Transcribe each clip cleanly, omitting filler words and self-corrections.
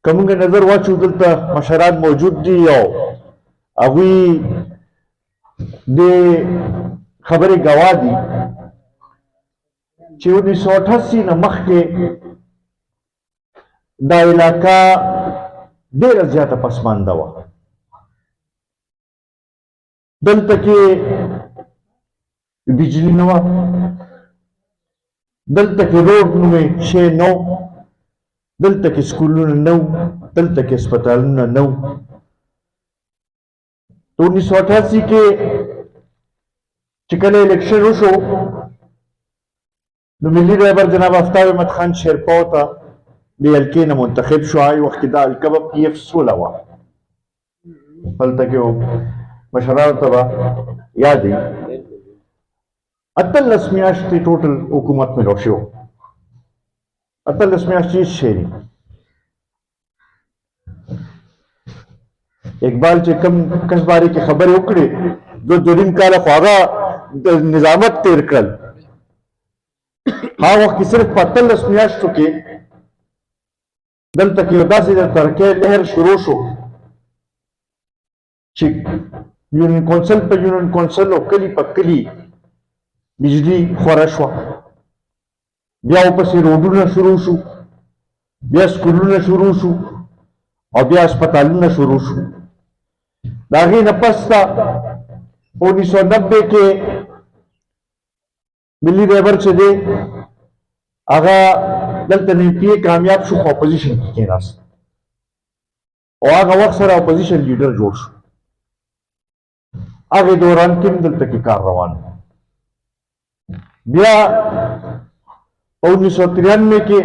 کومه نظر واچو دلته مشران موجود دي او هغوی د خبرې ګواه دي چې 1988 نه مخکې دا علاقه ډېره زیاته پسمانده وه. دلته کې بجلی نه وه، دلته کې روډ نومې شی نه و، دلته کې سکولونه نه و، دلته کې هسپتالونه نه و. 1988 کې چې کله الیکشن وشو نو ملي رهبر جناب آفتاب احمد خان شیرپا ته د الکې نه منتخب شو. هغې وخت کې دا الکه به پي اف سوله وه. هلته کې مشرانو ته به یاد وي 18 میاشتې ټوټل حکومت ملو شو. 18 میاشتې هېڅ شی نه. اقبال چې کوم کس بارے کې خبرې وکړې دوه نیم کاله خو هغه د نظامت تېر کړل. هغه وخت کې صرف په 18 میاشتو کې دلته کې یو داسې د ترقۍ لهر شروع شو چې یونین کونسل په یونین کونسل او کلي په کلي بجلی خوره شوه. بیا ورپسې روډونه شروع شو، بیا سکولونه شروع شو او بیا هسپتالونه شروع شو. د هغې نه پس ته 1990 کې ملي رهبر چې دی هغه دلته NPA کامیاب شو خو اپوزیشن کې کېناست او هغه وخت سره اپوزیشن لیډر جوړ شو. هغې دوران کې هم دلته کې کار روان و. بیا 1993 کې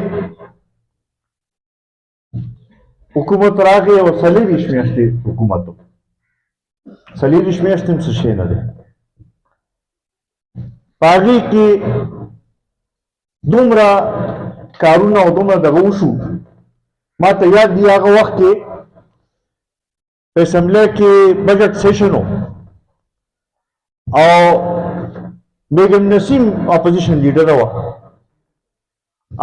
حکومت راغی او 40 میاشتې حکومت و. 40 میاشتې هم څه شی نه دی. په هغې کې دومره کارونه او دومره دغه وشو. ما ته یاد دي هغه وخت کې په اسمبلی کې بجټ سیشن و او بیگم نسیم اپوزیشن لیډر وه.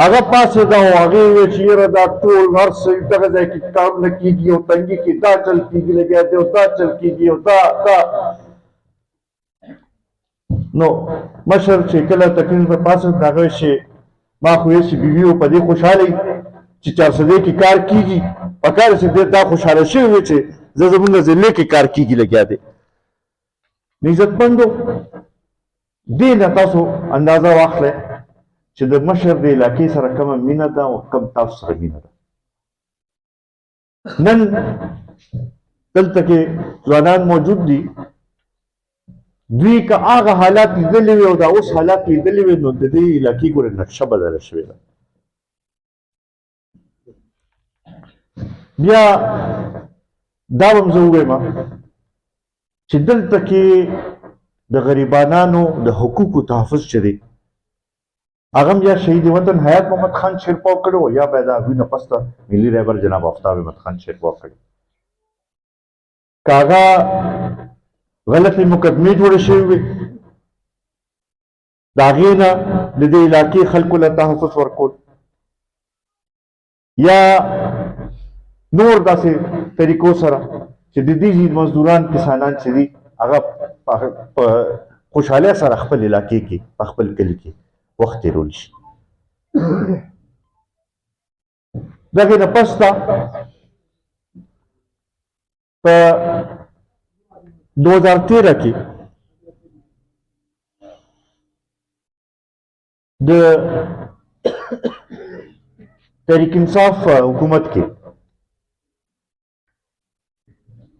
هغه پاڅېده او هغې وویل چې یاره دا ټول هر څه دغه ځای کې کارونه کېږي او تنګي کې دا چل کېږي لګیا دی او دا چل کېږي او دا نو مشر چې کله تقریر ته پاڅېد هغه چې ما خو یې چې بیبي و په دې خوشحاله وي چې 400 کې کار کېږي په کار چې دا خوشحاله شوی وي چې زه زمونږ ضلع کې کار کېږي لګیا دی. عزتمندو دې نه تاسو اندازه واخلئ چې د مشر د علاقې سره کومه مینه ده او کم تاسو سره مینه ده. نن دلته کې ځوانان موجود دي، دوی که هغه حالات لیدلي وي او دا اوس حالات لیدلي وي نو د دې علاقې ګورې نقشه بدله شوې ده. بیا دا به هم زه ووایم چې دلته کې د غریبانانو د حقوقو تحفظ چې دی هغه هم یا شهید وطن حیات محمد خان شیرپا کړی و یا به د هغوی نه پس ته ملي رهبر جناب آفتاب احمد خان شیرپا کړی. که هغه غلطې مقدمې جوړې شوې وي د هغې نه د دې علاقې خلکو له تحفظ ورکول یا نور داسې طریقو سره چې د دې مزدوران کسانان چې دي هغه په خوشحالۍ سره خپل علاقې کې په خپل کلي کې وخت تېرول شي. د هغې نه پس ته په 2013 کې د تحریک انصاف حکومت کې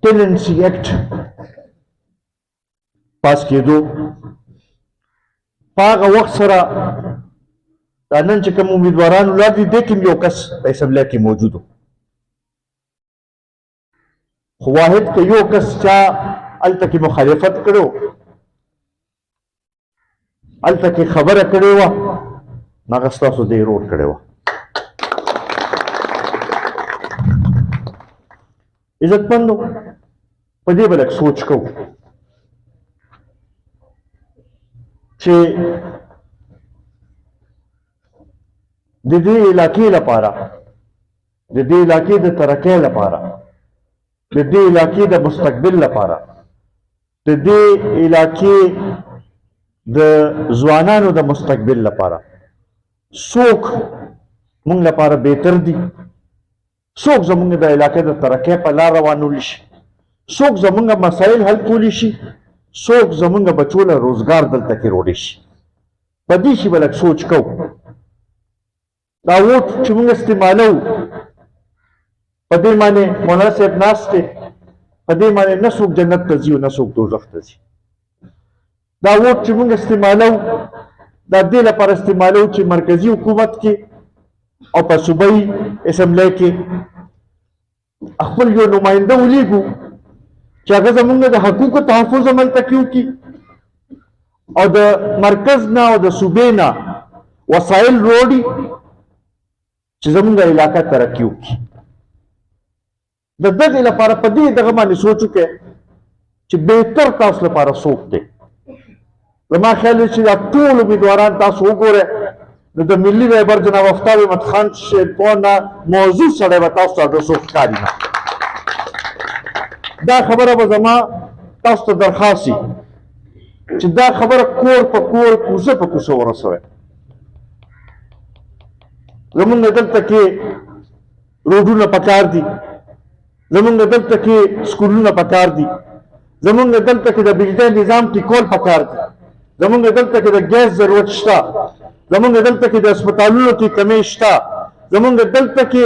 ټیننسي ایکټ پاس کېدو. په هغه وخت سره دا نن چې کوم امیدواران ولاړ دي دې کې یو کس په اسمبلی کې موجود و، خو واحد که یو کس چا هلته کې مخالفت کړی و، هلته کې خبره کړې وه، هغه ستاسو دی روډ کړې وه. عزتمندو په دې به لږ سوچ کوو چې د دې علاقې لپاره د دې علاقې د ترقۍ لپاره، د دې علاقې د مستقبل لپاره، د دې علاقې د ځوانانو د مستقبل لپاره څوک موږ لپاره بهتر دي، څوک زموږ د علاقې د ترقۍ په لار روانولی شي، څوک زموږ مسایل حل کولی شي، څوک زموږ بچو له روزګار دلته کې روړی شي. په دې شي به لږ سوچ کوو. دا ووټ چې موږ استعمالوو په دې باندې مولانا صاحب ناست دی، په دې باندې نه څوک جنت ته ځي او نه څوک دوزخ ته ځي. دا ووټ چې موږ استعمالوو دا دې لپاره استعمالوو چې مرکزي حکومت کې او په صوبایي اسمبلی کې خپل یو نماینده ولیږو چې هغه زموږ د حقوقو تحفظ عملته کې وکړي او د مرکز نه او د صوبې نه وسایل روړي چې زموږ علاقه ترقي وکړي. د دغې لپاره په دې دغه باندې سوچ وکړئ چې بهتر تاسو لپاره څوک دی. زما خیال دی چې دا ټول امیدواران تاسو وګورئ نو د ملي رهبر جناب آفتاب احمد خان شیرپور نه موضوع سړی به تاسو ته څوک ښکاري نه. دا خبره به زما تاسو ته درخواست وي چې دا خبره کور په کور کوڅه په کوڅه ورسوئ. زمونږ دلته کې روډونه پکار دي، زمونږ دلته کې سکولونه پکار دي، زمونږ دلته کې د بجلی نظام ټیکول پکار دي، زمونږ دلته کې د ګیس ضرورت شته، زمونږ دلته کې د هسپتالونو کې کمی شته، زمونږ دلته کې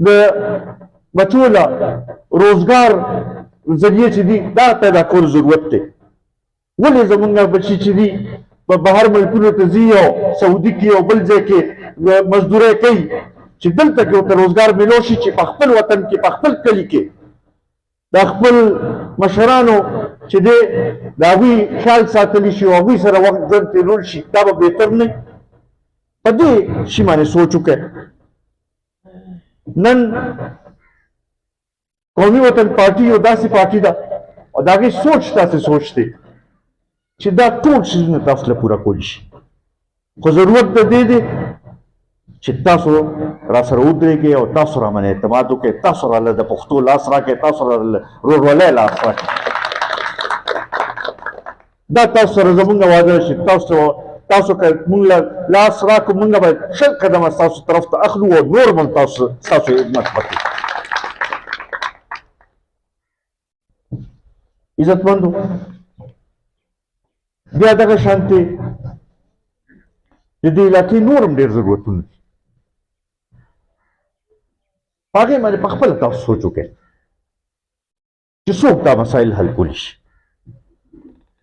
د بچو له روزګار ذریعې چې دي دا پیدا کول ضرورت دی. ولې زمونږ بچي چې دي په بهر ملکونو ته ځي او سعودي کې او بل ځای کې مزدورۍ کوي چې دلته کې ورته روزګار میلو شي چې په خپل وطن کې په خپل کلي کې د خپل مشرانو چې دی د هغوی خیال ساتلی شي او هغوی سره وخت ژوند تېرول شي، دا به بهتر نه وي. په دې شي باندې سوچ وکړئ. نن قومي وطن پارټي یو داسې پارټي ده او د هغې سوچ داسې سوچ دی چې دا ټول څیزونه تاسو له پوره کولی شي. خو ضرورت د دې دی چې تاسو را سره ودرېږئ او تاسو را باندې اعتماد وکړئ، تاسو راله د پښتو لاس راکړئ، تاسو راله ورورولۍ لاس راکړئ. دا تاسو سره زموږ وعده ده چې تاسو که موږ له لاس راکړو موږ به 100 قدمه ستاسو طرف ته اخلو او نور به ستاسو خدمت وکړو. عزتمندو، بیا دغه شانتې د دې علاقې نور هم ډېر ضرورتونه دي. په هغې باندې په خپله تاسو سوچ وکړئ چې څوک دا مسایل حل کولی شي.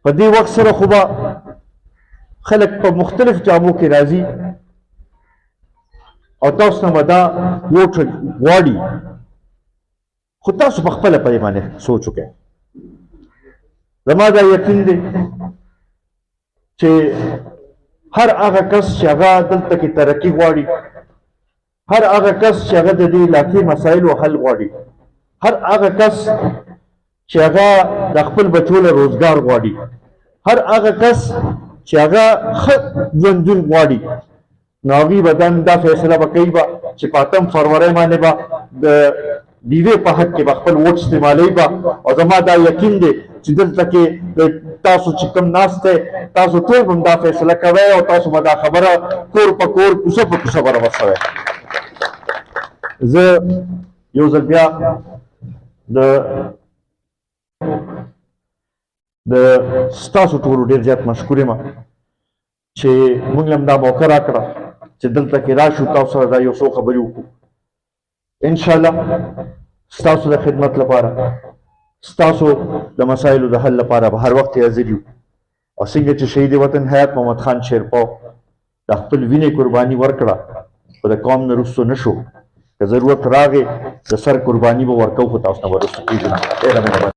په دې وخت سره خو به خلک په مختلف جامو کې راځي او تاسو نه به دا ووټ غواړي، خو تاسو په خپله په دې باندې سوچ وکړئ. زما دا یقین دی چې هر هغه کس چې هغه دلته کې ترقي غواړي، هر هغه کس چې هغه د دې علاقې مسایلو حل غواړي، هر هغه کس چې هغه د خپل بچو له روزګار غواړي، هر هغه کس چې هغه ښه ژوندون غواړي، نو هغوی به دا فیصله به کوي چې په 8 فروری باندې به د بیوې په حق کې به خپل ووټ استعمالوي به. او زما دا یقین دی چې دلته کې تاسو چې کوم ناست دی تاسو ټول به دا فیصله کوئ او تاسو به دا خبره کور په کور کوڅه په کوڅه به راوسوئ. زه یو ځل بیا د ستاسو ټولو ډېر زیات مشکور یم چې موږ هم دا موقع راکړه چې دلته کې راشو تاسو سره دا یو څو خبرې وکړو. انشاءالله ستاسو د خدمت لپاره، ستاسو د مسایلو د حل لپاره به هر وخت حاضر یو. او څنګه چې شهید وطن حیات محمد خان شیرپور د خپل وینې قرباني ورکړه خو د قوم نه رسو نه شو، که ضرورت راغی د سر قرباني به ورکوو خو تاسو نه به رسو کېږو.